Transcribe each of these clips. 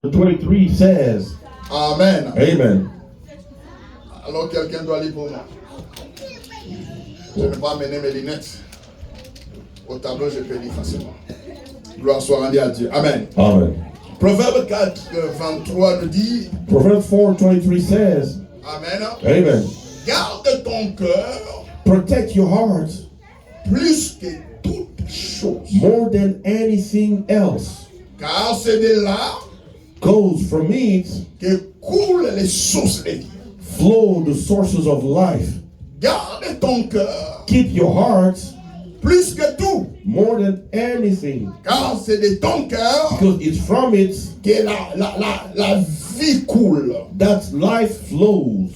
23 says, Amen. Amen. Alors quelqu'un doit lire pour moi. Je ne vais pas amener mes lunettes. Au tableau, je peux lire facilement. Gloire soit rendue à Dieu. Amen. Amen. Proverbe 4, 23 nous dit, Proverbs 4:23 says, Amen. Amen. Garde ton cœur Protect your heart plus que toute chose. more than anything else. Car c'est de là Goes from it, que coulent les sources de vie. flow the sources of life. Garde ton cœur Keep your heart plus que tout. more than anything. Car c'est de ton cœur Because it's from it que la vie coule. that life flows.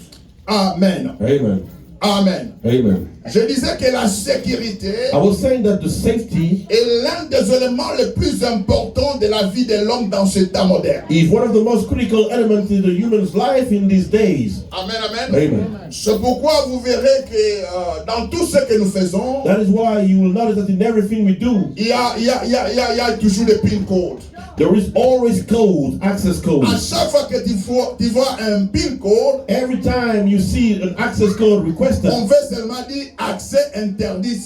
Amen. Amen. Amen. Amen. Je disais que la sécurité I was saying that the safety est l'un des éléments les plus importants de la vie de l'homme dans ce temps moderne. is one of the most critical elements in the human's life in these days. Amen, amen. Amen. C'est pourquoi vous verrez que dans tout ce que nous faisons, That is why you will notice that in everything we do, il y a toujours des pin codes. there is always code, access code. À chaque fois que tu vois un pin code, Every time you see an access code requested, on veut seulement dire accès interdit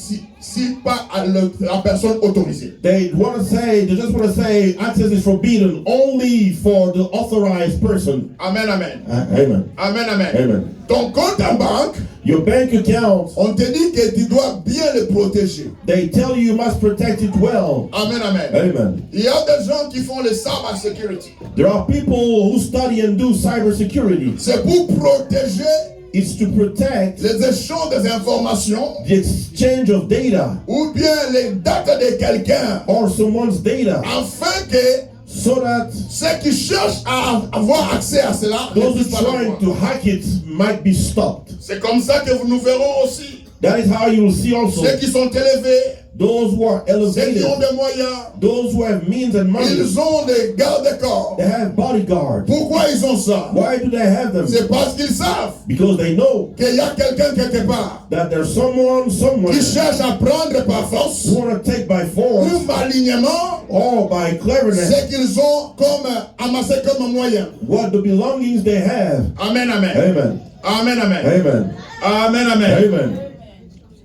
si pas à la personne autorisée. they just want to say access is forbidden only for the authorized person. Amen, amen. Amen. Amen, amen. Amen. Ton compte en banque, Your bank account, on te dit que tu dois bien le protéger. they tell you must protect it well. Amen, amen. Amen. Il y a des gens qui font le cyber security. There are people who study and do cybersecurity. C'est pour protéger It's to protect les échanges des informations the exchange of data ou bien les dates de quelqu'un or someone's data afin que so that ceux qui cherchent à avoir accès à cela ne those puissent who pas trying l'avoir. to hack it might be stopped. C'est comme ça que nous verrons aussi That is how you will see also ceux qui sont élevés, those who are ceux elevated, qui ont des moyens, those who have means and money. ils ont des gardes-corps. They have bodyguards. Pourquoi ils ont ça? Why do they have them? C'est parce qu'ils savent Because they know qu'il y a quelqu'un quelque part that there's someone somewhere qui cherche à prendre par force who want to take by force ou malignement or by cleverness ce qu'ils ont comme amassé comme moyen. what the belongings they have. Amen, amen. Amen. Amen, amen. Amen. Amen, amen. Amen.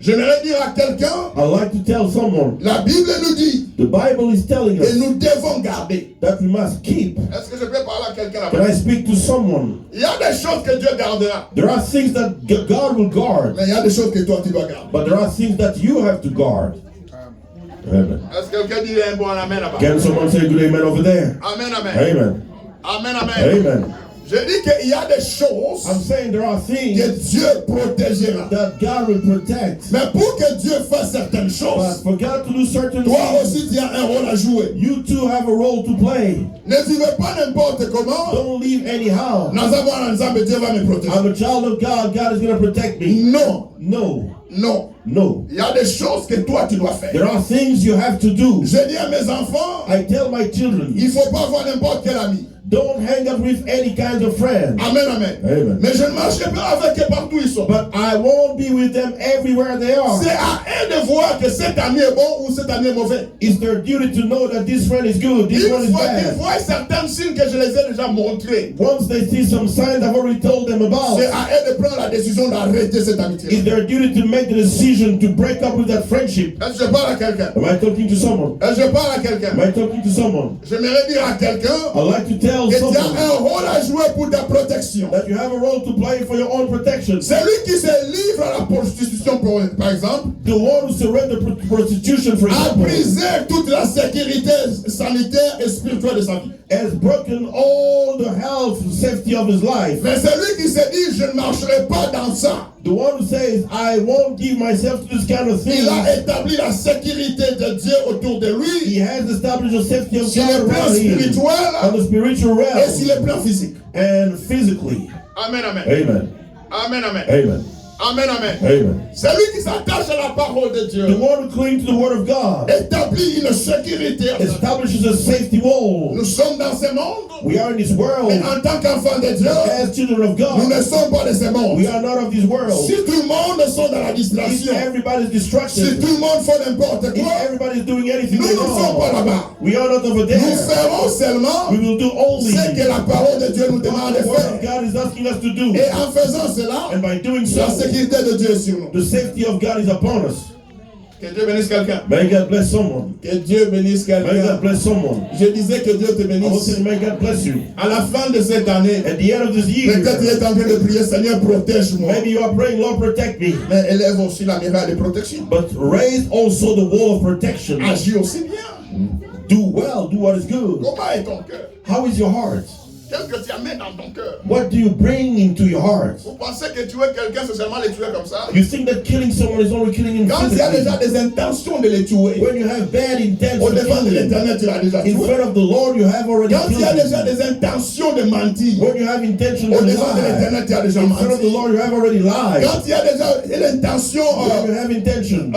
J'aimerais dire à quelqu'un, I'd like to tell someone, la Bible nous dit the Bible is telling que us nous devons garder. that we must keep. Est-ce que je peux parler à quelqu'un Can là-bas? I speak to someone? Il y a des choses que Dieu gardera, There are things that God will guard, mais il y a des choses que toi tu dois garder. but there are things that you have to guard. Amen. Est-ce que quelqu'un dit un bon amen là-bas? Can someone say good amen over there? Amen, amen. Amen. Amen, amen. Amen. Je dis qu'il y a des choses I'm saying there are que things Dieu protégera. that God will protect. Mais pour que Dieu fasse certaines But choses, for God to do certain toi things, aussi tu as un rôle à jouer. you too have a role to play. Ne vivez pas n'importe comment. Don't leave anyhow. Nous avons ensemble, Dieu va me protéger. I'm a child of God. God is going to protect me. Non, No. non. No. Il y a des choses que toi tu dois faire. There are things you have to do. Je dis à mes enfants, I tell my children, il ne faut pas avoir n'importe quel ami. don't hang out with any kinds of friends. Amen, amen. Amen. Mais je ne marcherai pas avec eux partout où ils sont. But I won't be with them everywhere they are. C'est à eux de voir que cet ami est bon ou cet ami est mauvais. It's their duty to know that this friend is good, this one Une is fois qu'ils bad. voient certains signes que je les ai déjà montrés, Once they see some signs I've already told them about, c'est à eux de prendre la décision d'arrêter cette amitié. it's their duty to make the decision to break up with that friendship. Est-ce que je parle à quelqu'un? Am I talking to someone? Est-ce que je parle à quelqu'un? Am I talking to someone? J'aimerais dire à quelqu'un I'd like to tell que tu as someone un rôle à jouer pour ta protection. that you have a role to play for your own protection. Celui qui se livre à la prostitution, par exemple, The one who surrender prostitution, for a example, brisé toute la sécurité sanitaire et spirituelle de sa vie. has broken all the health and safety of his life. Mais celui qui se dit, je ne marcherai pas dans ça, The one who says, I won't give myself to this kind of thing, il a établi la sécurité de Dieu autour de he lui, has established the safety of sur le God plan around him, on spirituel the spiritual et sur realm le plan physique. and physically. Amen, amen. Amen. Amen, amen. Amen. Amen, amen. Amen. Celui qui s'attache à la parole de Dieu The one who clings to the word of God établit une sécurité. establishes a safety wall. Nous sommes dans ce monde, We are in this world mais en tant qu'enfants de Dieu, as children of nous God. ne sommes pas de ce monde. We are not of this world. Si tout le monde sont dans la If distraction, everybody's si distracted, tout le monde fait n'importe if quoi, everybody's doing anything nous ne sommes pas wrong, là-bas. we are not over Nous there. ferons seulement We will do only ce que la parole de Dieu nous demande what de the word of faire. God is asking us to do. Et en faisant cela, And by doing la so, sécurité de Dieu est sur nous. the safety of God is upon us. Que Dieu bénisse quelqu'un. May God bless someone. Que Dieu bénisse May quelqu'un. God bless someone. Je disais que Dieu te I was bénisse. saying, may God bless you. À la fin de cette année, At the end of this peut-être tu year, es en train de prier, Seigneur, protège-moi. maybe you are praying, Lord, protect me. Mais élève aussi la muraille de protection. But raise also the wall of protection. Agis aussi bien. Do well, do what is good. Comment est ton cœur? How is your heart? Qu'est-ce que tu amènes dans ton cœur? What do you bring into your heart? Vous pensez que tuer quelqu'un, c'est seulement le tuer comme ça? You think that killing someone is only killing him Quand il y a déjà physically? des intentions de les tuer, When you have bad intent au to devant de kill him, l'éternel, tu l'as déjà in tué. front of the Lord, you have already Quand il y a killed déjà him. des intentions de mentir, When you have intention to au devant de lie, l'éternel, tu as déjà in front of the menti. Lord, you have already lied. Quand il y a déjà l'intention When you have intention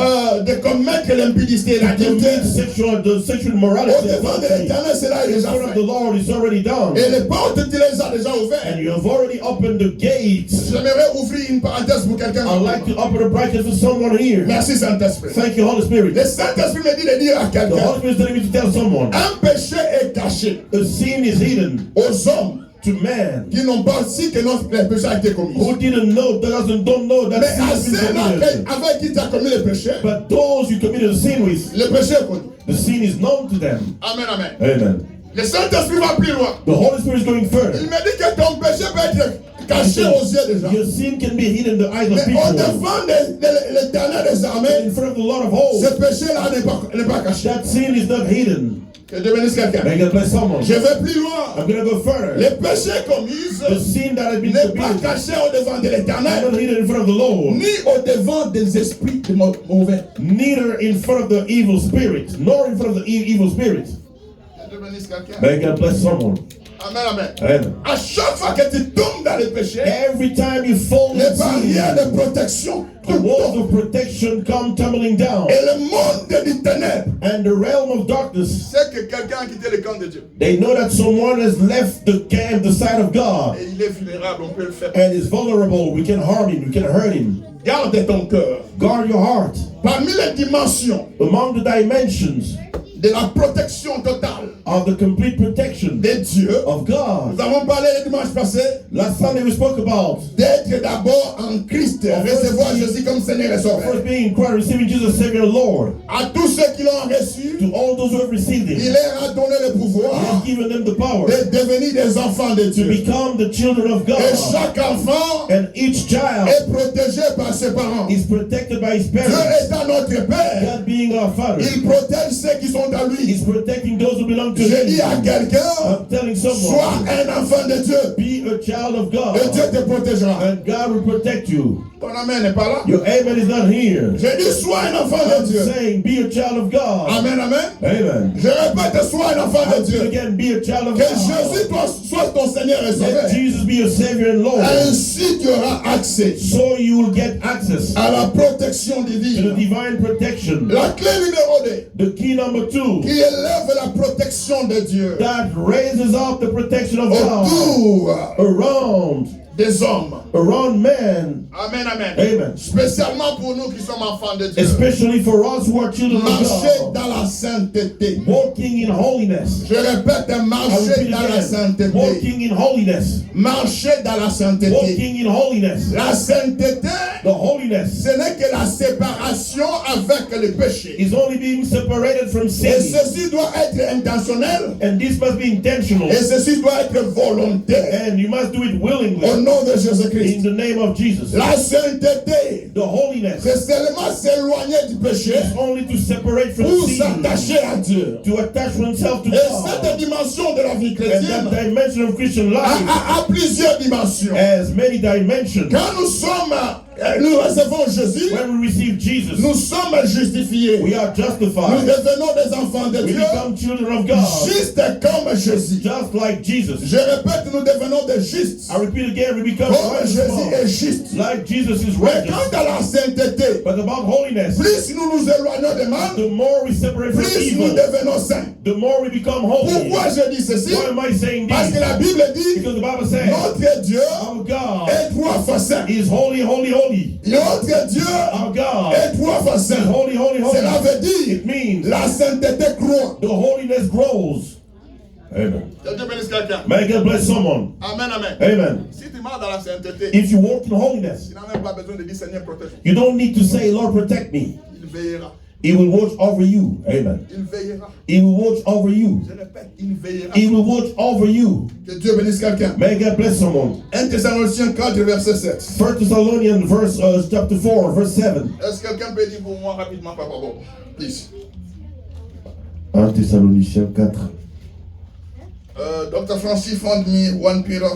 de commettre l'impudicité, la to commit guilty, the sexual au immorality, devant de l'éternel, cela est in déjà front of the fait. Lord, it's already done. Et les portes, tu les as déjà And ouvertes. you have already opened the gates. J'aimerais ouvrir une parenthèse pour quelqu'un. I'd like to open a bracket for someone here. Merci Saint-Esprit. Thank you, Holy Spirit. Le Saint-Esprit me dit de dire à The quelqu'un, Holy Spirit is telling me to tell someone, un péché est caché a sin is hidden aux hommes to man qui n'ont pas su que notre péché a été commis. who didn't know, don't know that Mais sin à has been ceux-là committed. avec qui tu as commis le péché, But those you committed a sin with, le péché est connu. the sin is known to them. Amen, amen. Amen. Le Saint-Esprit va plus loin. The Holy Spirit is going Il further. me dit que ton péché peut être caché aux yeux des gens. Your sin can be hidden in the eyes of Mais au people. devant de l'éternel des armées, In front of the Lord of ce hosts, péché-là n'est pas caché. that sin is not hidden. Que Dieu bénisse quelqu'un. May God bless someone. Je vais plus loin. I'm going to go further. Les péchés commis The sin that has been n'est pas committed caché au devant de is l'éternel, not hidden in front of the Lord, ni au devant des esprits mauvais. neither in front of the evil spirit, nor in front of the evil spirit. Que Dieu bénisse quelqu'un. May God bless someone. Amen, amen. Amen. À chaque fois que tu tombes dans le péché, Every time you fall les into barrières sin, de protection the walls of protection come tumbling down, et le monde des ténèbres, and the realm of darkness, c'est que quelqu'un a quitté le camp de Dieu. they know that someone has left the camp, the side of God, Et il est vulnérable, on peut le faire. and is vulnerable. We can harm him. We can hurt him. Garde ton cœur. Guard your heart. Parmi les dimensions Among the dimensions de la protection totale of the complete protection de Dieu, of God, nous avons parlé le dimanche passé last Sunday we spoke about d'être d'abord en Christ, recevoir Jésus comme Seigneur et Sauveur. first being in Christ, receiving Jesus Savior and Lord. À tous ceux qui l'ont reçu, To all those who have received il Him, leur a donné le He pouvoir has given them the power de devenir des enfants de to Dieu. become the children of Et God. chaque enfant And each child est protégé par ses parents. is protected by his Dieu parents. étant notre Père, God being our Father, il protège ceux qui sont à lui. He's protecting those who belong to Je dis à Him. quelqu'un, I'm telling sois someone, un enfant de Dieu be a child of et Dieu God, te protégera. and God will protect you. Ton amen n'est pas là. Your amen is not here. Je dis, sois un enfant I'm de Dieu. saying, be a child of God. Amen, amen. Amen. Je répète, sois un enfant de I'm saying Dieu. again, be a child of Que Jésus God. soit ton Seigneur et Let Sauveur. Jesus be your Savior and Lord. Ainsi tu auras accès So you will get access à la protection to the divine. divine protection. La clé numéro 2 The key number 2, qui élève la protection de Dieu that raises up the protection of God autour around des hommes. men. Amen, amen. Amen. Spécialement pour nous qui sommes enfants de Dieu. Especially for us who are children of Marcher God. dans la sainteté. Walking in holiness. Je répète, I marcher repeat dans la again. sainteté. Walking in holiness. Marcher dans la sainteté. Walking in holiness. La sainteté, The holiness ce n'est que la séparation avec le péché. is only being separated from Et sin. ceci doit être intentionnel. And this must be intentional. Et ceci doit être volontaire. And you must do it Au willingly. nom de In Jésus-Christ. the name of Jesus. La sainteté, The holiness c'est seulement s'éloigner du péché is only to separate from pour sin. s'attacher à Dieu. To attach oneself to Et cette God. dimension de la vie And chrétienne that dimension of Christian life a plusieurs dimensions. has many dimensions. Quand nous sommes nous recevons Jésus, when we receive Jesus, nous sommes justifiés. we are Nous justified. devenons des enfants de We Dieu, become children of God, juste comme Jésus. just like Jesus. Je répète, nous devenons des justes, I repeat again, we become comme righteous Jésus est ones, juste. like Jesus is Mais righteous. quant à la sainteté, But about holiness, plus nous nous éloignons des mal, the more we separate from plus nous evil, devenons saints. the more we become holy. Pourquoi je dis ceci? Why am I saying Parce que this? la Bible dit, Because the Bible says, notre Dieu our God est trois fois saint. is holy, holy, holy. Notre Dieu Our God est trois fois is saint. holy, holy, Cela holy. veut dire, It means la sainteté croît. the holiness grows. Amen. Que Dieu bénisse quelqu'un. May God bless someone. Amen, amen. Amen. Si tu marches dans la sainteté, If you walk in holiness, tu n'as même pas besoin de dire Seigneur, protège-moi. you don't need to say, Lord, protect me. Il veillera. He will watch over you. Amen. Il veillera. He will watch over you. Je répète, il veillera. He will watch over you. Que Dieu bénisse quelqu'un. May God bless someone. 1 Thessaloniciens 4, verset 7. 1 Thessalonians chapter 4, verse 7. Est-ce que quelqu'un peut dire pour moi rapidement, Papa Bob? Please. 1 Thessaloniciens 4, Dr. Francis found me 1 Peter,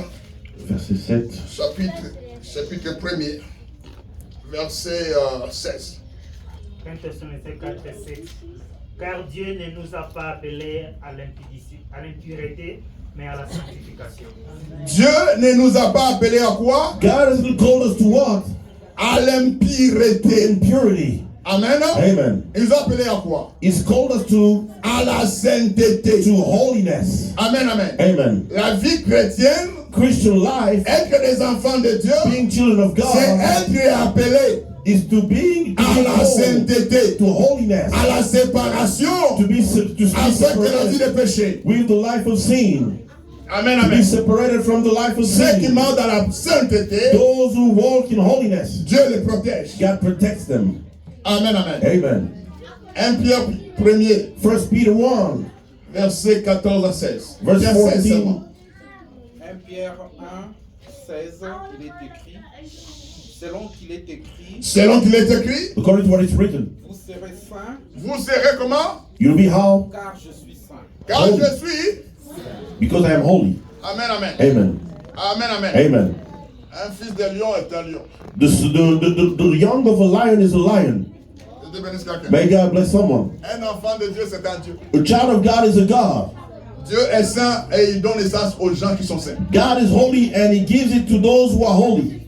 verset 7. chapitre 1er, verset 16. 1 Thessaloniciens 4, verset 7. Car Dieu ne nous a pas appelés à l'impureté, mais à la sanctification. Dieu ne nous a pas appelés à quoi? God hasn't called us to what? À l'impureté. Impurity. Amen. Amen. Il nous a appelés à quoi? He's called us to À la sainteté. to holiness. Amen, amen. Amen. La vie chrétienne, Christian life, être des enfants de Dieu, being children of c'est God, être appelé is to be à la sainteté, to holiness, à la séparation, to be avec la vie de separated péché. with the life of sin, Amen, to be amen. separated from the life of Ceux qui sin. marchent dans la sainteté, Those who walk in holiness, Dieu les protège. God protects them. Amen, amen. Amen. 1 Pierre 1er, 1 Peter 1, verset 14 à 16. verse 16 14. seulement. 1 Pierre 1, 16, il est écrit, selon qu'il est écrit, Selon qu'il est écrit, According to what is written, vous serez saints, vous serez comment? you'll be how? car je suis saint. Car Holy. je suis. Because I am holy. Amen, amen. Amen. Amen, amen. Amen. Un fils de lion est un lion. The young of a lion is a lion. Que Dieu bénisse quelqu'un. May God bless someone. Un enfant de Dieu, c'est un Dieu. A child of God is a God. Dieu est saint et il donne naissance aux gens qui sont saints. God is holy and He gives it to those who are holy.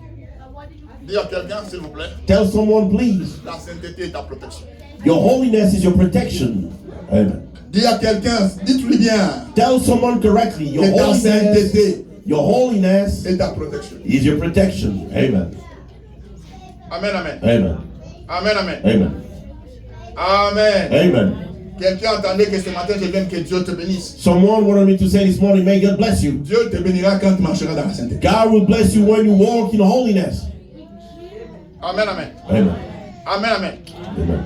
Dis à quelqu'un, s'il vous plaît, Tell someone, please, la sainteté est ta protection. your holiness is your protection. Amen. Dis à quelqu'un, dites-lui bien, Tell someone correctly, your que ta holiness, sainteté your holiness est ta protection. is your protection. Amen. Amen, amen. Amen. Amen, amen. Amen. Amen. Amen. Quelqu'un entendait que ce matin, je viens que Dieu te bénisse. Someone wanted me to say this morning, may God bless you. Dieu te bénira quand tu marcheras dans la sainteté. God will bless you when you walk in holiness. Amen, amen. Amen. Amen, amen. Amen.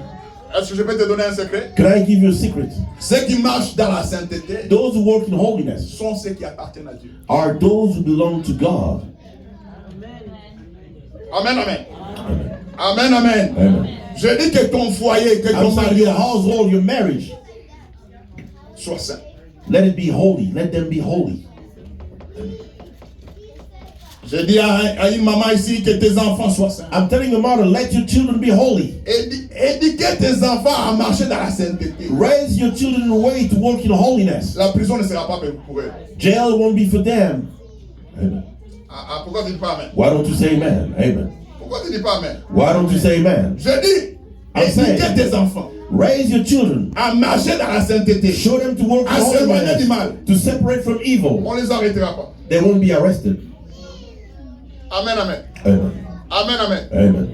Est-ce que je peux te donner un secret? Can I give you a secret? Ceux qui marchent dans la sainteté Those who walk in holiness sont ceux qui appartiennent à Dieu. are those who belong to God. Amen, amen. Amen. Amen, amen. Amen. Je dis que ton foyer, que ton I'm saying your mariage household, your marriage, soit saint. let it be holy. Let them be holy. Je dis à une maman ici que tes enfants soient saints. I'm telling your mother, let your children be holy. Éduquez tes enfants à marcher dans la sainteté. Raise your children in a way to walk in holiness. La prison ne sera pas pour eux. Jail won't be for them. Amen. Pourquoi tu dis pas amen? Why don't you say amen? Amen. Pourquoi tu dis pas amen? Why don't you say amen? Je dis, I'm saying- éduquez tes enfants Raise your children. à marcher dans la sainteté. Show them to walk in À s'éloigner du holiness. mal. To separate from evil. On les arrêtera pas. They won't be arrested. Amen, amen. Amen. Amen, amen. Amen.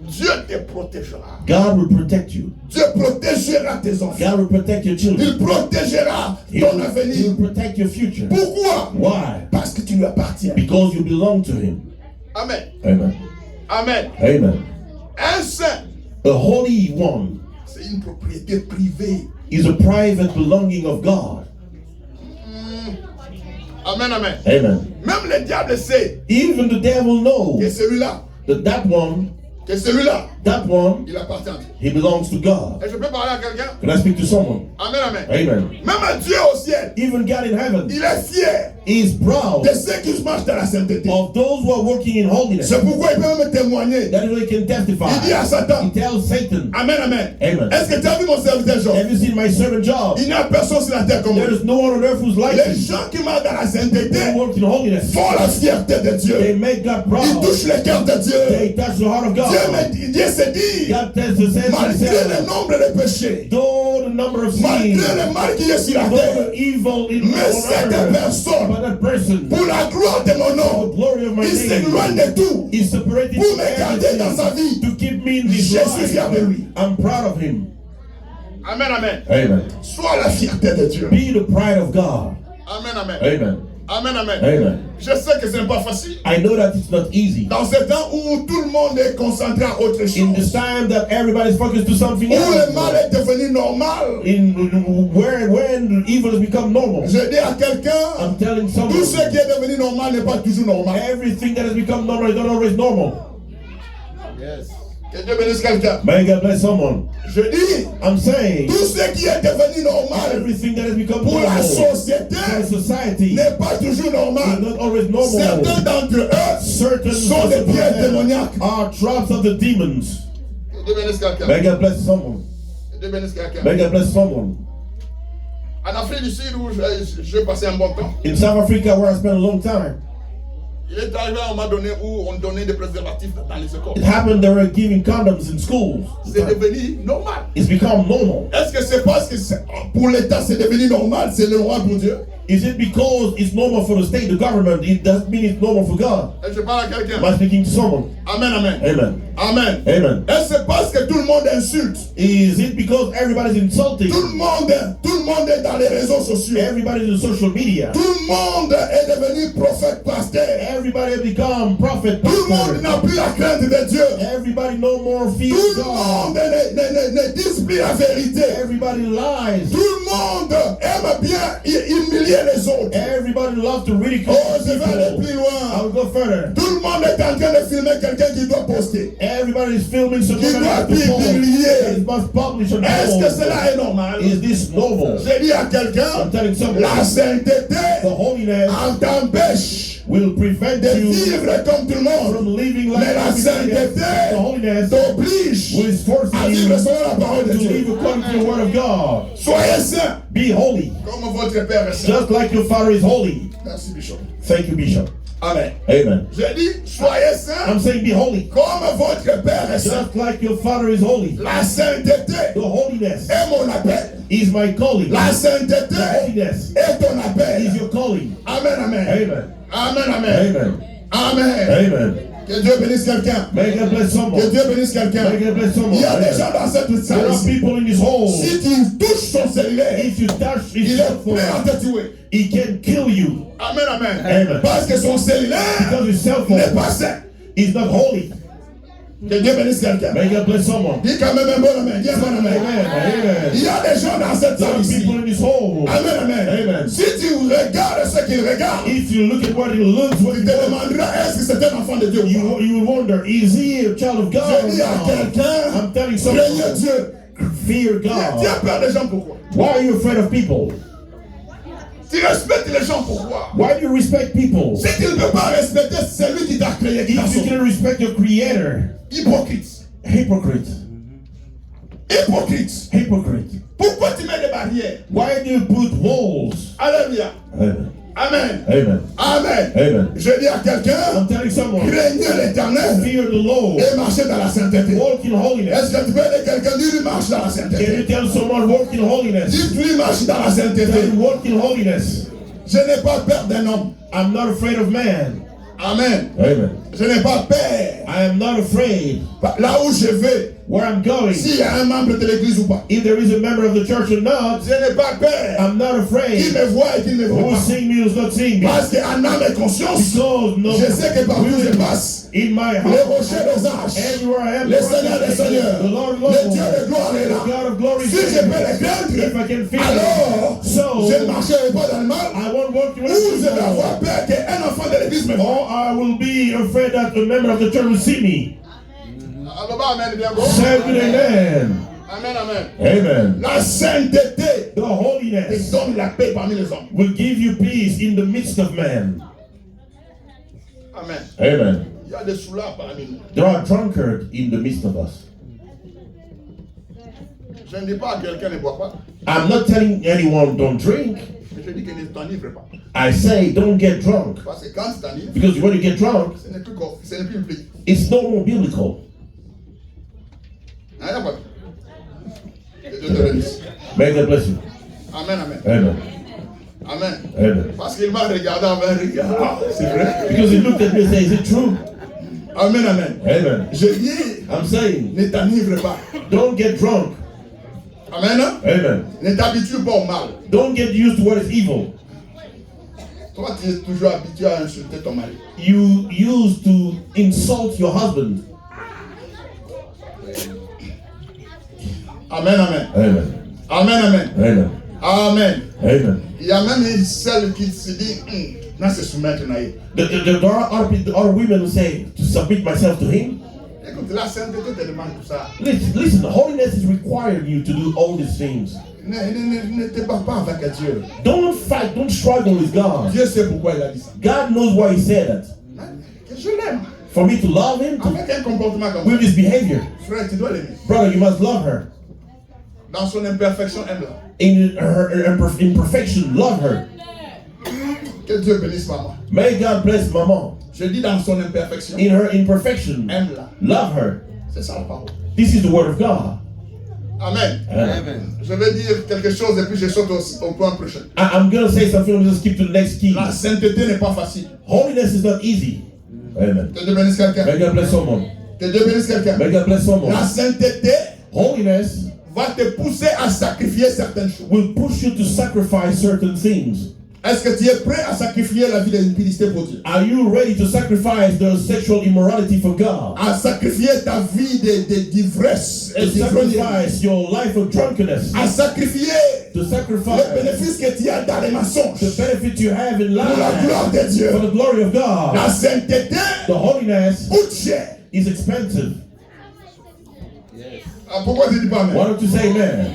Dieu te protégera. God will protect you. Dieu protégera tes enfants. God will protect your children. Il protégera He ton will, he avenir. will protect your future. Pourquoi? Why? Parce que tu lui appartiens. Because you belong to Him. Amen. Amen. Amen. Amen. Un saint, A holy one c'est une propriété privée. is a private belonging of God. Amen, amen. Amen. Même le diable sait Even the devil knows que celui-là, that that one, que celui-là that one, il appartient à Dieu. he belongs to God. Et je peux parler à quelqu'un? Can I speak to someone? Amen, amen. Amen. Même Dieu au ciel, Even God in heaven, il est fier he is proud de ceux qui marchent dans la sainteté. of those who are working in holiness. C'est pourquoi il peut même témoigner. That is why he can testify. Il dit à Satan, He tells Satan, amen, amen. Amen. Est-ce que tu as vu mon serviteur Job? have you seen my servant Job? Il n'y a personne sur la terre comme There lui. is no one on earth who's like Les him. gens qui marchent dans la sainteté They work in holiness. font la fierté de Dieu. They make God Ils proud. touchent le cœur de Dieu. They touch the heart of God. Dieu se dit, God says malgré le himself, nombre de péchés, though the number of malgré sins, le mal qui est sur la though terre, the evil in mais on cette earth, personne, but that person, pour la gloire de mon for the nom, glory of my il s'éloigne name, de tout. is separated Pour from me garder dans sa vie. everything to keep me in this Je suis fier de lui. life. I'm proud of him. Amen, amen. Amen. Sois la fierté de Dieu. Be the pride of God. Amen, amen. Amen. Amen, amen. Amen. Je sais que ce n'est pas facile. I know that it's not easy. Dans ce temps où tout le monde est concentré à autre In chose, this time that everybody's focused to something où le mal else, est devenu normal, when evil has become normal, je dis à quelqu'un, I'm telling tout ce qui someone, est devenu normal n'est pas toujours normal. everything that has become normal is not always normal. Yes. Que Dieu bénisse quelqu'un. May God bless someone. Je dis, I'm saying tout ce qui est devenu normal everything that has become pour la normal société for society n'est pas toujours is normal. not always normal. Certains d'entre eux Certain sont des pièges démoniaques. are traps of the demons. Que Dieu bénisse quelqu'un. May God bless someone. Que Dieu bénisse quelqu'un. May God bless someone. En Afrique du Sud, où je passais un bon temps, In South Africa, where I spent a long time, il est arrivé à un moment donné où on donnait des préservatifs dans les écoles. it happened they were giving condoms in schools. C'est devenu normal. It's become normal. Est-ce que c'est parce que pour l'État c'est devenu normal, c'est normal pour Dieu? Is it because it's normal for the state, the government? It doesn't mean it's normal for God. Et je parle à Am quelqu'un. I speaking to someone? Amen, amen. Amen. Amen. Amen. Est-ce que c'est parce que tout le monde insulte? Is it because everybody's insulting? Tout le monde est dans les réseaux sociaux. Everybody's on social media. Tout le monde est devenu prophète, pasteur. Everybody has become prophet, Tout le monde pastor. n'a plus la crainte de Dieu. Everybody no more fears Tout le God. monde ne dit plus la vérité. Everybody lies. Tout le monde aime bien humilier les autres. Everybody loves to ridicule Oh, je vais aller people. plus I loin. will go further. Tout le monde est en train de filmer quelqu'un qui doit poster. Everybody is filming someone Qui doit that has to post. publier. It must publish on Est-ce que post. cela est normal? Is this normal? J'ai dit à quelqu'un, I'm telling someone, la sainteté the holiness t'empêche will prevent de you vivre comme tout le monde. from living Mais like la everybody else. sainteté The holiness t'oblige will force à you vivre selon la parole de to Dieu. live according to the word of God. Soyez saints, Be holy, comme votre Père est saint. just like your Father is holy. Merci, Bishop. Thank you, Bishop. Amen. Amen. J'ai dit, soyez saints, I'm saying be holy, comme votre Père est saint. just like your Father is holy. La sainteté The holiness est mon appel. is my calling. La The sainteté holiness est ton is appel. your calling. Amen, amen. Amen. Amen, amen. Amen. Amen. Amen. Que Dieu bénisse quelqu'un. May God bless Que someone. Dieu bénisse quelqu'un. May God bless someone. Il y a des Amen. gens dans cette salle There are ici. people in this hole. Si tu touches son cellulaire, If you touch his il cell est prêt à phone, te tuer. he can kill you Amen, amen. Amen. Parce que son cellulaire because his cell n'est phone pas saint. is not holy. Que Dieu bénisse quelqu'un. May God bless someone. Dis quand même un bon amen. Dis un bon amen. Amen. Amen. Il y a des gens dans cette There salle are ici. people in this hole. Amen, amen. Amen. Si tu regardes ce qu'il regarde, If you look at what he looks, what tu he te does, demanderas est-ce que c'est un enfant de Dieu ou pas? you will wonder, is he a child of God? Je or dis à not? quelqu'un, I'm telling craignez someone, Dieu. fear Tu as God. peur des gens pourquoi? Why are you afraid of people? Tu respectes les gens pourquoi? Why do you respect people? Si tu ne peux pas respecter celui qui t'a créé, qui t'a If you sauvé. can respect your creator, Hypocrite. hypocrite, Hypocrite. hypocrite. Pourquoi tu mets des barrières? Why do you put walls? Alléluia. Amen. Amen. Amen. Amen. Amen. Je dis à quelqu'un, I'm telling someone, craignez l'éternel fear the Lord. et marchez dans la sainteté. Walk in holiness. Est-ce que tu peux aider quelqu'un? Dis-lui marche dans la Can you sainteté. tell someone walk in holiness? Dis-lui marche dans la Tell sainteté. him walk in holiness. Je n'ai pas peur d'un homme. I'm not afraid of man. Amen. Amen. Je n'ai pas peur. I am not afraid. Là où je vais, Where I'm going, s'il y a un membre de l'église ou pas, if there is a member of the church or not, je n'ai pas peur. I'm not Qu'il afraid. me voit et qu'il ne me voit Who's pas. seeing me, who's not seeing me. Parce qu'en âme et conscience, Because no, je sais que partout je passe, in my les heart, rochers des anges, everywhere I am, le Seigneur des Seigneurs, the Lord of le Lords, Dieu de gloire est the là. God of glory, Si je peux les craindre, if I can feel alors it, so je ne marcherai pas dans le mal, I won't walk ou je vais away. avoir peur qu'un enfant de l'église me voie. Or I will be afraid that a member of the church will see me. Alors, pas amen bien bon. Say with amen. Amen, amen. Amen. La sainteté The holiness te donne la paix parmi les hommes. will give you peace in the midst of man. Amen. Amen. Il y a des soulards parmi nous. There are drunkards in the midst of us. Je ne dis pas à quelqu'un ne boit pas. I'm not telling anyone don't drink. Mais je dis que ne t'enivre pas. I say don't get drunk. Parce que quand tu t'enivres, Because when you get drunk, ce n'est plus biblique. it's no more biblical. Hein, y a pas. Que Dieu te bénisse. May God bless you. Amen, amen. Amen. Amen. Amen. Parce qu'il m'a regardé avec un regard. Ah, c'est vrai. Because he looked at me and said, is it true? Amen, amen. Amen. Je dis, I'm saying, ne t'enivre pas. don't get drunk. Amen. Amen. Ne t'habitue pas au mal. Don't get used to what is evil. Toi, tu es toujours habitué à insulter ton mari. You used to insult your husband. Amen, amen. Amen. Amen, amen. Amen. Amen. Amen. Il y a même une seule qui se dit, non, c'est soumettre naïe. There are women who say, to submit myself to him. Écoute, la sainteté te demande tout ça. Listen, holiness is requiring you to do all these things. Ne te bats pas avec Dieu. Don't fight, don't struggle with God. Dieu sait pourquoi il a dit ça. God knows why he said that. Que je l'aime. For me to love him, Avec un comportement comme with ça. his behavior. Frère, tu dois l'aimer. Brother, you must love her. Dans son imperfection, aime-la. In her imperfection, love her. Que Dieu bénisse maman. May God bless maman. Je dis dans son imperfection, In her imperfection, aime-la. love her. C'est ça la parole. This is the word of God. Amen. Amen. Je vais dire quelque chose et puis je saute au point prochain. I'm going to say something, I'm going to skip to the next key. La sainteté n'est pas facile. Holiness is not easy. Amen. Que Dieu bénisse quelqu'un. May God bless someone. Que Dieu bénisse quelqu'un. May God bless someone. La sainteté Holiness va te pousser à sacrifier certaines choses. will push you to sacrifice certain things. Est-ce que tu es prêt à sacrifier la vie d'impudicité pour Dieu? Are you ready to sacrifice the sexual immorality for God? À sacrifier ta vie d'ivresse et To d'ivrognerie. sacrifice your life of drunkenness? À sacrifier To le sacrifice bénéfice que tu as dans les mensonges. the benefit you have in Pour la life gloire de Dieu. for the glory of God? La sainteté The holiness coûte cher. is expensive. Ah, pourquoi tu ne dis pas Why amen? don't you say amen?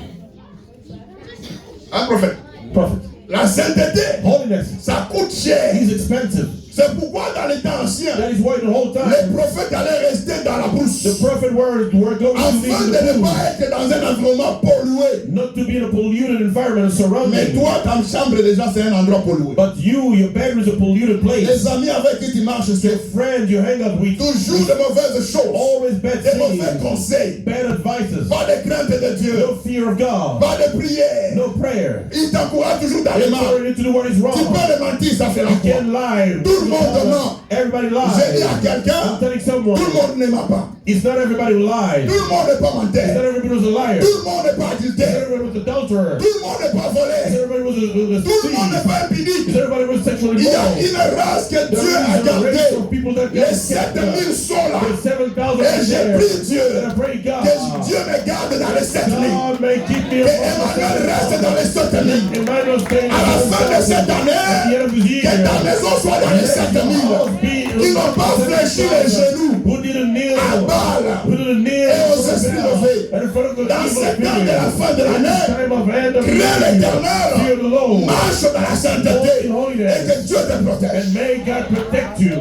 Un prophète. Prophet. La sainteté, Holiness ça coûte cher. is expensive. C'est pourquoi dans les temps anciens, That is why the whole les time prophètes allaient rester dans la brousse. the prophet were going to Afin be in de the ne pool, pas être dans un environnement pollué. not to be in a polluted environment and Mais surrounding. toi, ta chambre déjà, c'est un endroit pollué. But your bedroom is a polluted place. Les amis avec qui tu marches, The c'est friend you hang out with, toujours de mauvaises choses. always bad Des mauvais things, conseils. bad advices, Pas de crainte de Dieu. no fear of God, Pas de prière. no prayer. Il t'encourage toujours dans les You're mal. telling you to do what is Tu wrong. peux le mentir, ça fait la You foi. can't lie. Tout le monde ment. Everybody J'ai dit à lies. quelqu'un, I'm telling tout someone, le monde ne ment pas. it's not everybody who lies. Tout le monde n'est pas It's not menteur. everybody who's a liar. Tout le monde n'est pas It's not adultère. everybody was adulterer. Tout le monde n'est pas It's volé. not everybody was a Tout le monde n'est thief. pas impudique. It's not everybody was sexually Il y a involved. une race que There Dieu a is a race gardée. of people that Les get 7000 sont là. There's 7,000 Et j'ai there. pris Dieu. And I pray God. Que Dieu me garde dans les 7000. God may keep me Que among Emmanuel the reste dans les 7000. Emmanuel stays À la fin de cette at the année, end of the year. que ta maison soit dans les 7000. Qui n'ont pas fléchi les genoux Who didn't kneel? à Baal. Who didn't kneel? Et aux esprits levés. And in front of the Dans evil cette temps de la spirit. fin de l'année, Time of end of crains year. l'Éternel. Fear the Lord. Marche dans la sainteté. Et que Dieu te protège. And may God protect you.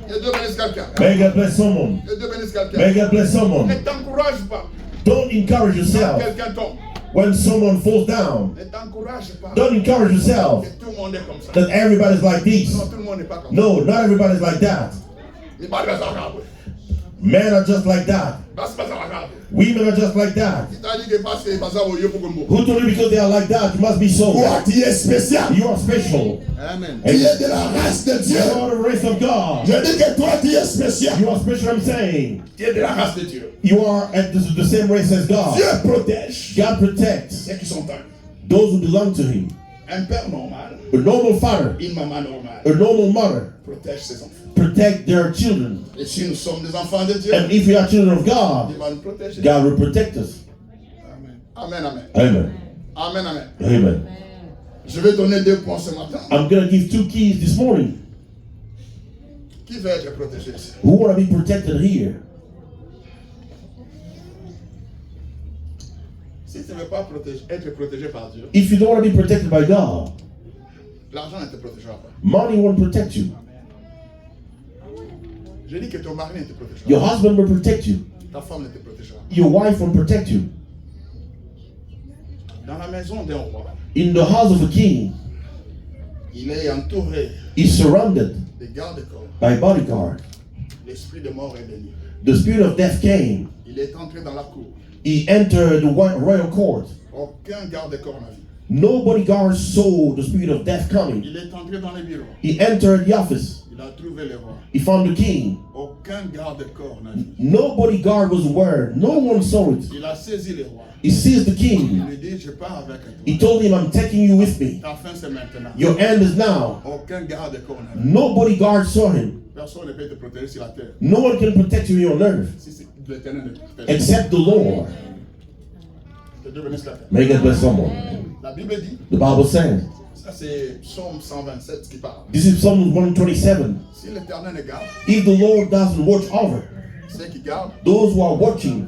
Que Dieu bénisse quelqu'un. May God bless someone. Que Dieu bénisse quelqu'un. May God bless Ne someone. t'encourage pas Don't encourage quand yourself quelqu'un tombe. when someone falls down. Ne t'encourage pas Don't encourage yourself que tout le monde est comme ça. that everybody's like this. Non, tout le monde n'est pas comme ça. No, not everybody's like that. Il parle de ça, regarde. Men are just like that. Parce que ça, regarde. Women are just like that. Il t'a dit que parce que ça, vous y est pour qu'on Who told you because they are like that, you must be so? Toi, tu es spécial. You are special. Amen. Tu es de la race de Dieu. You are the race of God. Je dis que toi, tu es spécial. You are special, I'm saying. Tu es de la race de Dieu. You are at the same race as God. Dieu protège God protects ceux qui sont en lui. those who belong to Him. Un père normal, A normal father, une maman normale, a normal mother, protège ses enfants. protect their children. Et si nous sommes des enfants de Dieu, And if we are children of God, il va nous protéger. God will protect us. Amen, amen. Amen. Amen, amen. Amen. Je vais donner 2 points ce matin. I'm going to give 2 keys this morning. Qui veut être protégé ici? Who want to be protected here? Si tu ne veux pas être protégé par Dieu, If you don't want to be protected by God, l'argent ne te protégera pas. money won't protect you. Je dis que ton mari ne te protégera Your pas. husband will protect you. Ta femme ne te protégera pas. Your wife won't protect you. Dans la maison d'un roi, In the house of a king, il est entouré he's surrounded des gardes-corps. by bodyguards. L'esprit de mort est venu. The spirit of death came. Il est entré dans la cour. He entered the royal court. Aucun garde-corps n'a vu. No bodyguard saw the spirit of death coming. Il est entré dans les bureaux. He entered the office. Il a trouvé le roi. He found the king. Aucun garde-corps n'a vu. No bodyguard was aware. No one saw it. Il a saisi le roi. He seized the Il king. lui dit, je pars avec toi. He told him, I'm taking you with me. Ta fin c'est maintenant. Your end is now. Aucun garde-corps n'a vu. No bodyguard saw him. Personne ne peut te protéger sur la terre. No one can protect you on earth Si c'est l'Éternel ne te protège. except the Lord. Que Dieu bénisse la terre. May God bless someone. La Bible dit, The Bible says. ça c'est Psaume 127 qui parle. This is Psalm 127. Si l'Éternel ne garde, If the Lord doesn't watch over ceux qui gardent. those who are watching,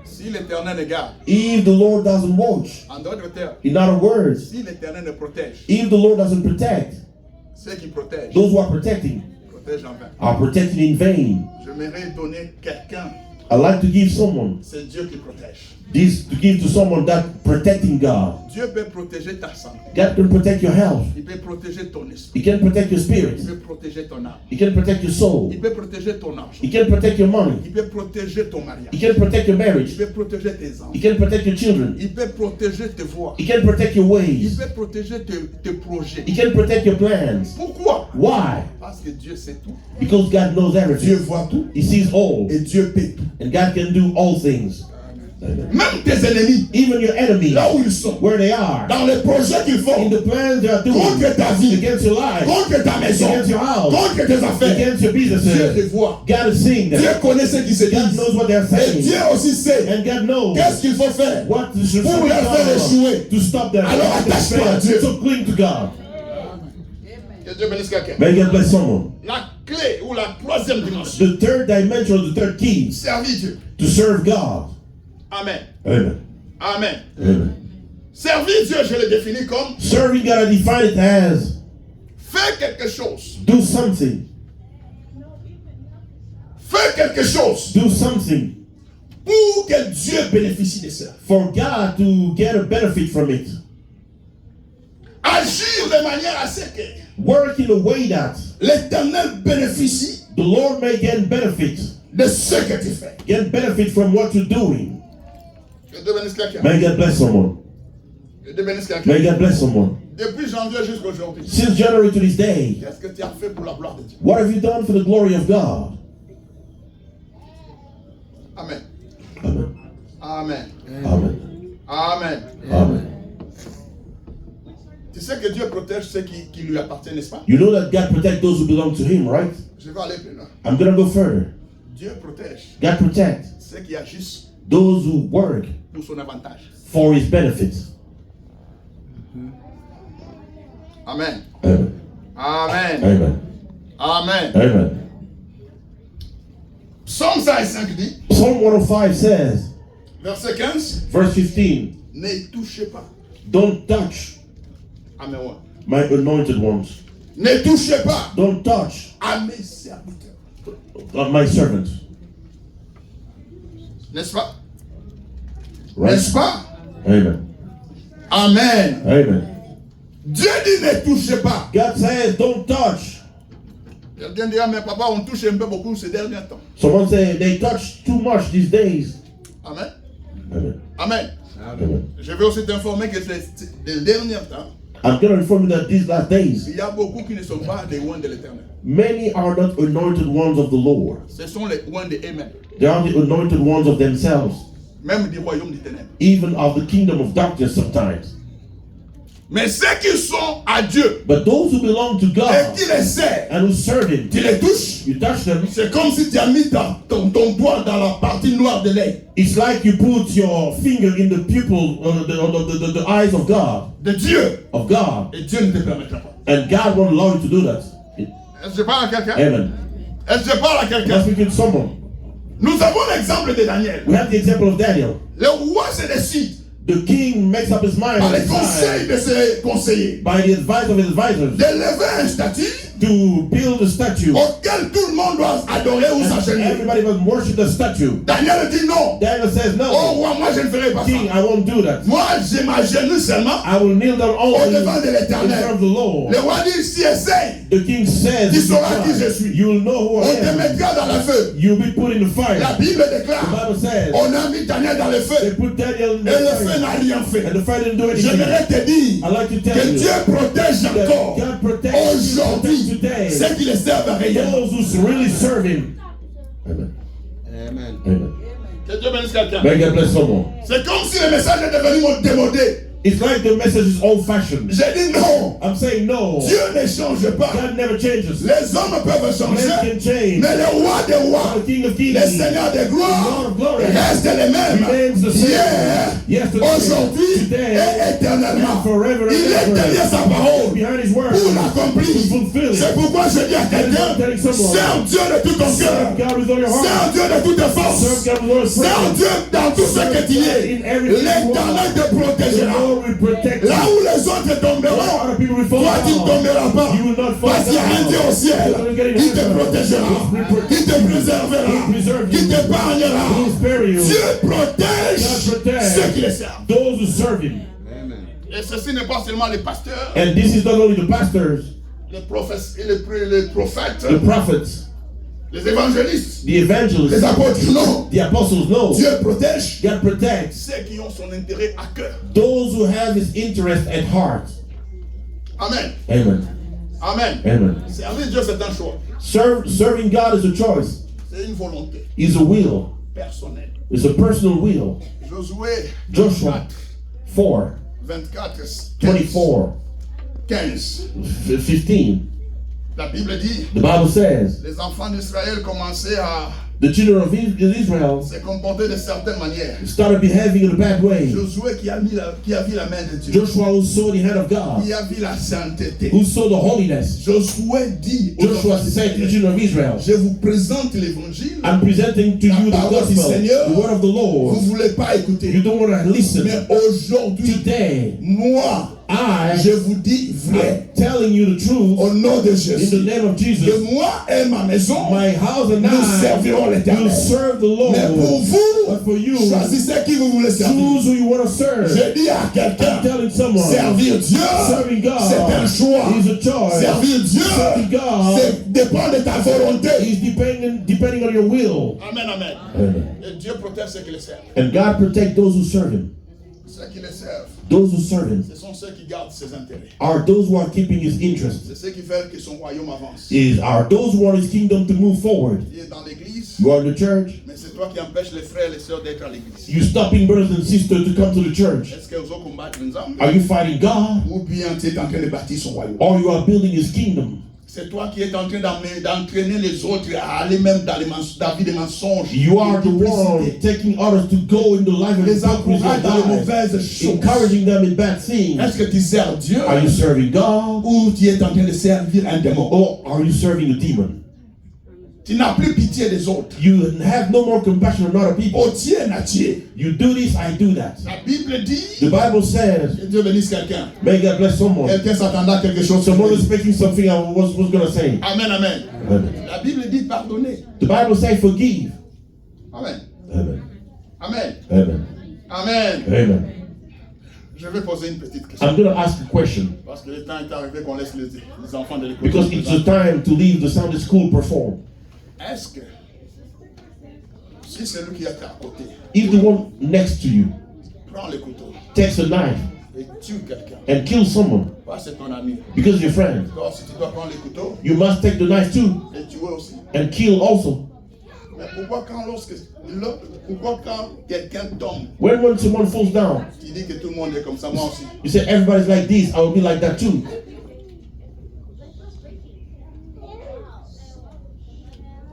Si l'Éternel ne garde, if the Lord doesn't watch, en d'autres termes, in other words, si l'Éternel ne protège, if the Lord doesn't protect, ceux qui protègent, those who are protecting protègent en vain. are protected in vain. J'aimerais donner quelqu'un, I like to give someone c'est Dieu qui protège. this, to give to someone that protecting God. Dieu peut protéger ta santé. God can protect your health. Il peut protéger ton esprit. He can protect your spirit. Il peut protéger ton âme. He can protect your soul. Il peut protéger ton argent. He can protect your money. Il peut protéger ton mariage. He can protect your Il marriage. peut protéger tes He enfants. can protect your children. Il peut protéger tes voies. He can protect your Il ways. peut protéger tes projets. He can protect your plans. Pourquoi? Why? Parce que Dieu sait tout. Because God knows Dieu everything. voit tout. He sees all. Et Dieu paie tout. And God can do all things. Même tes ennemis, Even your enemies, là où ils sont, where they are, dans les projets qu'ils in font, the plans they are doing, contre ta vie, against your life, contre ta maison, against your house, contre tes affaires, against your Dieu les businesses. voit. God is seeing Dieu them. connaît ce qui se God dit. knows what they're Et saying. Dieu aussi sait And God knows qu'est-ce qu'il faut faire. what should Pour be les faire done échouer. to stop them. Alors attache-toi à Dieu. So cling to God. Que Dieu bénisse quelqu'un. May God bless someone. La clé ou la troisième dimension, The third dimension, the third key, servir Dieu. to serve God. Amen. Amen. Amen. Amen. Servir Dieu, je le définis comme Serving God, I define it as faire quelque chose. do something. Faire quelque chose Do something pour que Dieu bénéficie de ça. for God to get a benefit from it. Agir de manière à ce que Work in a way that l'Éternel bénéficie the Lord may get benefit. de ce que tu fais. Get benefit from what you're doing. Que Dieu bénisse quelqu'un. May God bless someone. Que Dieu bénisse May quelqu'un. God bless someone. Depuis janvier jusqu'à aujourd'hui, Since January to this day, qu'est-ce que tu as fait pour la gloire de Dieu? what have you done for the glory of God? Amen. Amen. Amen. Amen. Amen. Amen. Tu sais que Dieu protège ceux qui lui appartiennent, n'est-ce pas? You know that God protects those who belong to Him, right? Je vais aller plus loin. I'm gonna go further. Dieu protège God protects ceux qui agissent those who work pour son avantage. for His benefit. Amen. Amen. Amen. Amen. Amen. Amen. Psaume 105 dit, Psalm 105 says, verset 15, verse 15, ne touchez pas. don't touch Amen. Ouais. my anointed ones. Ne touchez pas Don't touch à mes serviteurs. my servants. N'est-ce pas? Right? N'est-ce pas? Amen. Amen. Amen. Dieu dit ne touchez pas. God says, don't touch. Quelqu'un dit, ah, mais papa, on touche un peu beaucoup ces derniers temps. Someone say they touch too much these days. Amen. Amen. Amen. Amen. Je vais aussi t'informer que ces derniers temps, I'm going to inform you that these last days, il y a beaucoup qui ne sont pas des oins de l'éternel. many are not anointed ones of the Lord. Ce sont les oins de eux-mêmes, They are the anointed ones of themselves, même du royaume des ténèbres. even of the kingdom of darkness sometimes. Mais ceux qui sont à Dieu But those who belong to et God qui les servent, and who serve Him, tu les touches, you touch them. c'est comme si tu as mis ton doigt dans la partie noire de l'œil It's like you put your finger in the pupil, the eyes of God, de Dieu. Et Dieu ne te permettra pas. and God won't allow you to do that. Est-ce que je parle à quelqu'un? Amen. Est-ce que je parle à quelqu'un? Let's speak to someone. Nous avons l'exemple de Daniel. We have the example of Daniel. Le roi se décide The king makes up his mind par on les his conseils side, de ses conseillers, by the advice of his advisors, d'élever un statut to build a statue. auquel tout le monde doit adorer ou And s'agenouiller. everybody must worship the statue. Daniel dit non. Daniel says, Oh no, roi, moi je ne ferai pas king, ça. I won't do that. Moi, je m'agenouille seulement I will kneel down au only devant de in front l'Éternel. of the Lord. Le roi dit, si essaye, The king says, tu if you sauras qui je try, suis. you will know who On I te am. mettra dans le feu. You'll be put in the La fire. Bible The déclare, Bible says, on a mis Daniel dans le they feu put Daniel in et the le feu fire, n'a rien fait. and the fire didn't do anything. J'aimerais te dire I like to tell que you Dieu protège that encore God protects aujourd'hui today ceux qui le servent réellement. those who really serve Him. Amen. Amen. Amen. Que Dieu bénisse quelqu'un. May God bless someone. C'est comme si le message est devenu démodé. It's like the message is old-fashioned. J'ai dit non. I'm saying no. Dieu ne change pas. God never changes. Les hommes peuvent Men changer, can change. mais le roi des rois, The King of le Kings, Seigneur des gloires, Lord of glory, reste les mêmes. remains the same. Hier, Yesterday, aujourd'hui today, et éternellement. and forever and Il est ever. derrière sa parole Behind His word, pour l'accomplir. to fulfill C'est it. pourquoi je dis à quelqu'un, Telling someone, serve Dieu de tout ton cœur, serve God with all your heart. serve Dieu de toutes tes forces, Serve God with all your serve strength. Dieu dans tout ce que tu es. In everything you L'Éternel are. te The protégera. Lord will protect you. Là où les autres tomberont, Other people will fall toi tu ne down. tomberas pas. You will not fall Parce qu'il y a un down. Dieu au ciel qui te protégera, qui te préservera, qui t'épargnera. He will spare you. Dieu protège God protects ceux qui le servent. those who serve Him. Amen. Et ceci n'est pas seulement les pasteurs, And this is not only the pastors, les prophètes, les prophètes, the prophets, les évangélistes, the evangelists, les apôtres. Non, the apostles. No, Dieu protège God protects ceux qui ont son intérêt à cœur. those who have His interest at heart. Amen. Amen. Amen. Amen. Servir Dieu, c'est un choix. Serving God is a choice. C'est une volonté It's a will. personnelle. It's a personal will. Josué Joshua 4, 24, 24, 15. 15. La Bible dit, The Bible says, les enfants d'Israël commençaient à the children of Israel se comporter de certaines manières. started behaving in a bad way. Josué qui a vu la main de Dieu, Joshua who saw the hand of God, qui a vu la sainteté. who saw the holiness. Josué dit, aux Joshua enfants said to the d'Israël, children of Israel, je vous présente l'évangile, I'm presenting to you the parole du gospel, Seigneur. the word of the vous Lord. ne voulez pas You écouter. don't want to listen. Mais aujourd'hui, Today, moi, je vous dis vrai, I'm telling you the truth au nom de in the Jésus, name of que Jesus. moi et ma maison, My house and nous servirons I l'Éternel. will serve the Lord. Mais pour vous, But for you, choisissez qui vous voulez servir. choose who you want to serve. Je dis à quelqu'un, I'm telling someone, servir Dieu, serving God c'est un choix. is a choice. Servir Dieu, Serving God c'est dépend de ta volonté. is depending on your will. Amen, amen. Amen. Et Dieu protège ceux qui le servent. And God protect those who serve Him. Ceux qui le servent, Those who serve Him ce sont ceux qui gardent ses intérêts. are those who are keeping His interest. C'est ceux qui veulent que son royaume avance. Are those who want His kingdom to move forward. Tu es dans l'église, You are in the church. mais c'est toi qui empêches les frères et les sœurs d'être à l'église. You stopping brothers and sisters to come to the church. Est-ce que vous allez combattre ensemble? Are you fighting God, Ou bien tu es en train de bâtir son royaume? or you are building His kingdom? C'est toi qui es en train d'entraîner les autres à aller même dans la vie des mensonges. You are et the de one publicité. taking others to go in the life of Les hypocrisy encourage dans les and lies, mauvaises choses. encouraging them in bad things. Est-ce que tu sers Dieu Are you serving God, ou tu es en train de servir un démon? or are you serving a demon? Tu n'as plus pitié des autres. You have no more compassion on other people. Oh, tu es nature. You do this, I do that. La Bible dit, The Bible says, que Dieu bénisse quelqu'un. may God bless someone. Quelqu'un s'attendait à quelque chose. Someone is speaking something I was going to say. Amen, amen. Amen. La Bible dit pardonner. The Bible says forgive. Amen. Amen. Amen. Amen. Amen. Amen. Je vais poser une petite question. I'm going to ask a question Parce que le temps est arrivé qu'on laisse les enfants de l'école. because it's the time to leave the Sunday school perform. Est-ce que si celui qui est à côté If the one next to you prend le couteau takes a knife et tue quelqu'un, and kills someone pas c'est ton ami. because your friend, Toi, si tu dois prendre le couteau you must take the knife too et tuer aussi. and kill also. Mais pourquoi quand quelqu'un tombe, When someone falls down, tu dis que tout le monde est comme ça, moi aussi. you say everybody's like this, I will be like that too.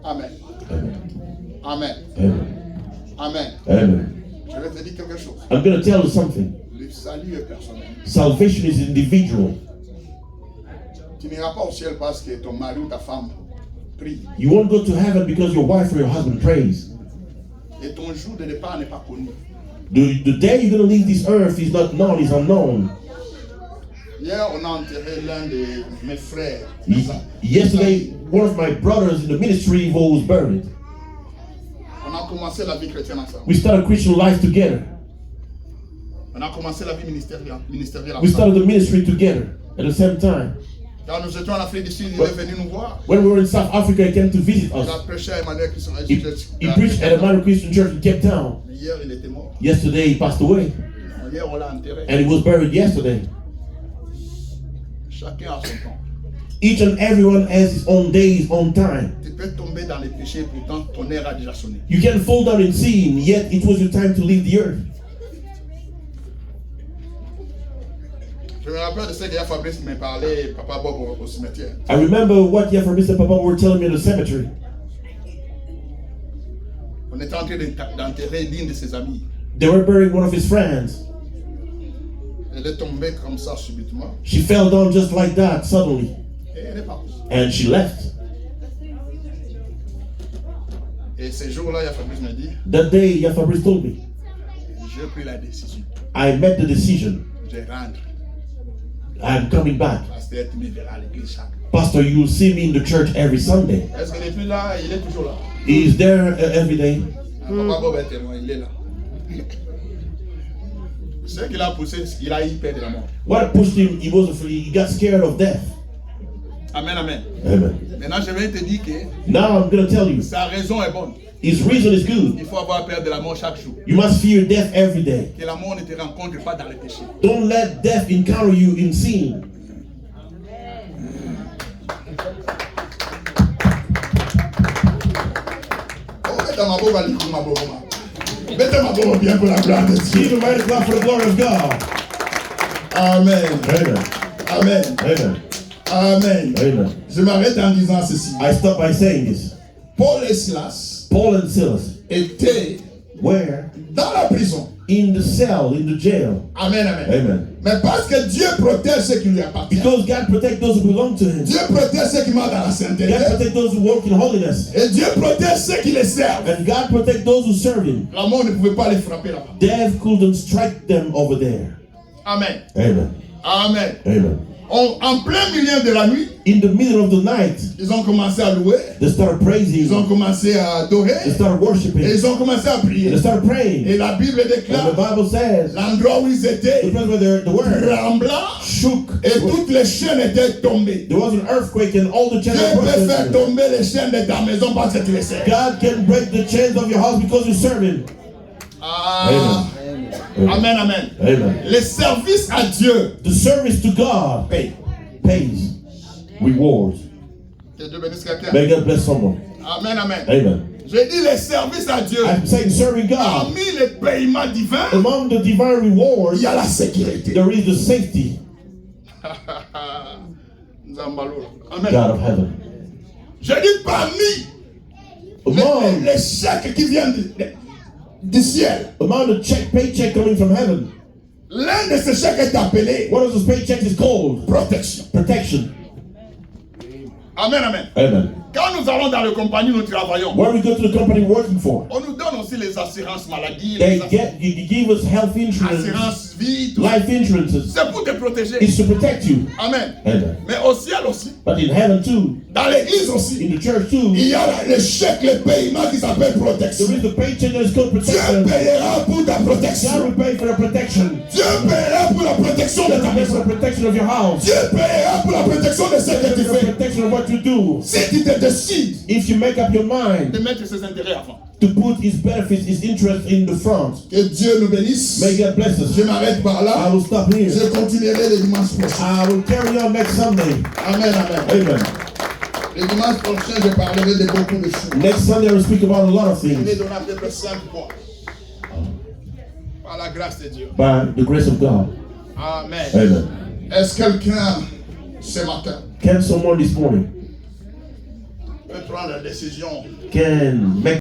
Amen. Amen. Amen. Amen. Amen. Amen. Je vais te dire quelque chose. I'm going to tell you something. Le salut est personnel. Salvation is individual. Tu n'iras pas au ciel parce que ton mari ou ta femme prie. You won't go to heaven because your wife or your husband prays. Et ton jour de départ n'est pas connu. The day you're going to leave this earth is not known, is unknown. Hier, on a enterré l'un de mes frères. Yesterday, one of my brothers in the ministry was buried. On a commencé la vie chrétienne ensemble. We started Christian life together. On a commencé la vie ministérielle We started ensemble. the ministry together at the same time. Quand nous étions en Afrique du Sud, il est venu nous voir. When we were in South Africa, he came to visit Il a us. prêché à Emmanuel Christian He preached at Emmanuel Christian Church in Cape Town. Hier, il était mort. Yesterday, he passed away. Hier, on l'a enterré. And he was buried yesterday. Chacun a son temps. Each and everyone has his own day, his own time. Tu peux tomber dans les péchés, pourtant ton heure a déjà sonné. You can fall down in sin, yet it was your time to leave the earth. Je me rappelle de ce que Fabrice m'a parlé, Papa Bob au cimetière. I remember what Yaffa Mr. Papa were telling me in the cemetery. On était en train d'enterrer l'une de ses amies. They were burying one of his friends. Elle est tombée comme ça subitement. She fell down just like that suddenly, Et elle est partie. and she left. Et ce jour-là, Fabrice m'a dit, That day, Yaffa told me, j'ai pris la décision I made the decision. de rendre. I'm coming back. Pasteur, tu me verras à l'église chaque. Pastor, you'll see me in the church every Sunday. Est-ce qu'il n'est plus là? Il est toujours là. He is there every day. Papa Bob est témoin, il est là. Ce qu'il a poussé, il a eu peur de la mort. What pushed him, he got scared of death. Amen, amen. Amen. Maintenant, je vais te dire que Now I'm going to tell you, sa raison est bonne. his reason is good. Il faut avoir peur de la mort chaque jour. You must fear death every day. Que la mort ne te rencontre pas dans le péché. Don't let death encounter you in sin. Oh, mettez ma boba, likou ma boba. Mettez ma boba bien pour la gloire de Dieu. Give a mighty clap for the glory of God. Amen. Amen. Amen. Amen. Amen. Amen. Je m'arrête en disant ceci. I stop by saying this. Paul et Silas Paul and Silas étaient were dans la prison. in the cell, in the jail. Amen, amen. Amen. Mais parce que Dieu protège ceux qui lui appartiennent. Because God protects those who belong to Him. Dieu protège ceux qui marchent dans la sainteté. God protects those who walk in holiness. Et Dieu protège ceux qui les servent. And God protects those who serve Him. La mort ne pouvait pas les frapper là-bas. Death couldn't strike them over there. Amen. Amen. Amen. Amen. En plein milieu de la nuit, In the middle of the night, ils ont commencé à louer. they started praising. Ils ont commencé à adorer. They started Et worshiping. ils ont commencé à prier. They started praying. Et la Bible And the déclare Bible says, l'endroit où ils the étaient place where they were tremblant shook. et toutes les chaînes étaient tombées. There was an earthquake and all the Dieu chains were peut faire broken. tomber les chaînes de ta maison parce que tu les sers. God can break the chains of your house because you serve Him. Ah. Amen. Amen, amen. Amen. Le service à Dieu The service to God pays rewards. Que Dieu bénisse quelqu'un. May God bless someone. Amen, amen. Amen. J'ai dit le service à Dieu. I'm saying serving God. Parmi les paiements divins, Among the divine il rewards, y a la sécurité. there is the safety, Nzambalo. God Amen. of heaven. J'ai dit parmi Among, les chèques qui viennent du ciel. among the paycheck coming from heaven, L'un de ces chèques est appelé one of those paychecks is called protection. protection. Amen, amen. Amen. Quand nous allons dans les compagnies, nous travaillons. Where we go to the company we're working for, On nous donne aussi les assurances maladie, they les give us health insurance, assurances vie, tout ça. life insurances. C'est pour te protéger. It's to protect you. Amen. Amen. Mais au ciel aussi, But in heaven too, dans l'église aussi, in the church too, il y a le chèque, le paiement qui s'appelle protection. there is the paycheck that is called Dieu protection. payera pour ta God protection. will pay for the protection. Dieu payera pour la protection de God ta will pay for maison. the protection of your house. Dieu payera pour la protection de ce que tu For the fais. protection of what you do. Si tu te décides If you make up your mind de mettre ses intérêts avant. to put his benefits, his interest in the front, Que Dieu nous bénisse. may God bless us. Je m'arrête par I là. will stop here. Je continuerai le dimanche prochain. I will carry on next Sunday. Amen, amen. Amen. Le dimanche prochain, je parlerai de beaucoup de choses. Next Sunday I will speak about a lot of Je vais things donner peut-être 5 points. Par la grâce de Dieu. by the grace of God. Amen. Amen. Est-ce quelqu'un ce matin Can someone this morning peut prendre la décision can make